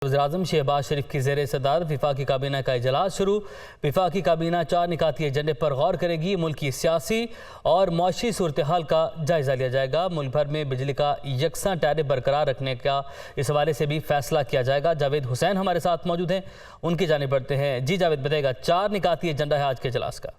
वज़ीर-ए-आज़म शहबाज शरीफ की ज़ेर सदारत वफाकी काबीना का इजलास शुरू। वफाकी काबीना 4 निकाती एजेंडे पर गौर करेगी। मुल्क की सियासी और मुआशी सूरत हाल का जायज़ा लिया जाएगा। मुल्क भर में बिजली का यकसा टैरिफ बरकरार रखने का इस हवाले से भी फैसला किया जाएगा। जावेद हुसैन हमारे साथ मौजूद हैं, उनकी जानिब बढ़ते हैं। जी जावेद, बताएगा 4 निकाती एजेंडा है आज के इजलास का।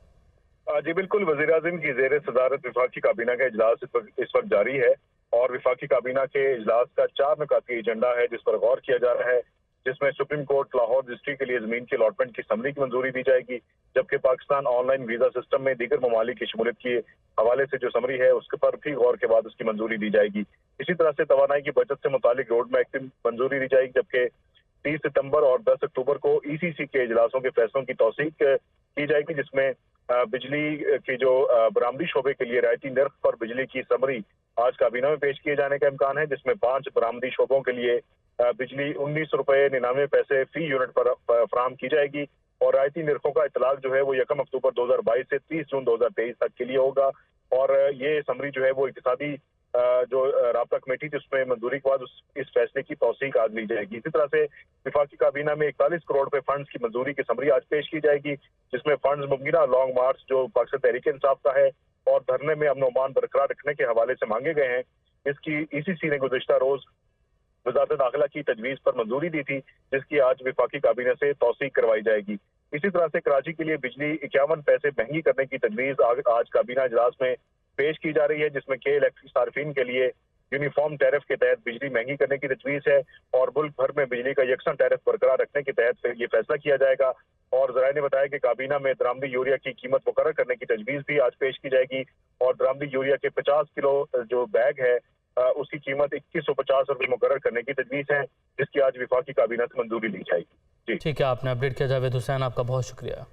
जी बिल्कुल, वज़ीर-ए-आज़म की ज़ेर सदारत वफाकी काबीना का इजलास इस वक्त जारी है और वफाकी काबीना के इजलास का 4 निकाती एजेंडा है जिस पर गौर किया जा रहा है, जिसमें सुप्रीम कोर्ट लाहौर डिस्ट्रिक्ट के लिए जमीन की अलॉटमेंट की समरी की मंजूरी दी जाएगी, जबकि पाकिस्तान ऑनलाइन वीजा सिस्टम में दीगर ममालिक की शमूलियत के हवाले से जो समरी है उसके पर भी गौर के बाद उसकी मंजूरी दी जाएगी। इसी तरह से तवानाई की बचत से मुतालिक रोड मैप की मंजूरी दी जाएगी, जबकि 30 सितंबर और 10 अक्टूबर को ECC के इजलासों के फैसलों की तौसीक की जाएगी, जिसमें बिजली की जो बरामदी शोबे के लिए रायती नर्ख पर बिजली की समरी आज काबीना में पेश किए जाने का इम्कान है, जिसमें 5 बरामदी शोबों के लिए बिजली 19 रुपये 99 पैसे फी यूनिट पर फराहम की जाएगी और रायती नर्खों का इतलाक जो है वो 1 अक्टूबर 2022 से 30 जून 2023 तक के लिए होगा। और ये समरी जो है वो इक्तिसादी जो राब्ता कमेटी थी उसमें मंजूरी के बाद इस फैसले की तौसीक आज ली जाएगी। इसी तरह से वफाकी काबीना में 41 करोड़ रुपए फंड्स की मंजूरी की समरी आज पेश की जाएगी, जिसमें फंड्स मुमकिना लॉन्ग मार्च जो पाकिस्तान तहरीक इंसाफ का है और धरने में अमन अमान बरकरार रखने के हवाले से मांगे गए हैं। इसकी ECC ने गुज़िश्ता रोज वज़ारत दाखिला की तजवीज़ पर मंजूरी दी थी, जिसकी आज वफाकी काबीना से तौसीक करवाई जाएगी। इसी तरह से कराची के लिए बिजली 51 पैसे महंगी करने की तजवीज़ आज काबीना इजलास में पेश की जा रही है, जिसमें के इलेक्ट्रिक सार्फिन के लिए यूनिफॉर्म टैरिफ के तहत बिजली महंगी करने की तजवीज़ है और मुल्क भर में बिजली का यकसा टैरिफ बरकरार रखने के तहत ये फैसला किया जाएगा। और ज़राए ने बताया कि काबीना में दरामदी यूरिया की कीमत मुकर्रर करने की तजवीज़ भी आज पेश की जाएगी और दरामदी यूरिया के 50 किलो जो बैग है उसकी कीमत 2150 रुपये मुकर्रर करने की तजवीज़ है, जिसकी आज वफाकी काबीना से मंजूरी ली जाएगी। जी ठीक है, आपने अपडेट किया जावेद हुसैन, आपका बहुत शुक्रिया।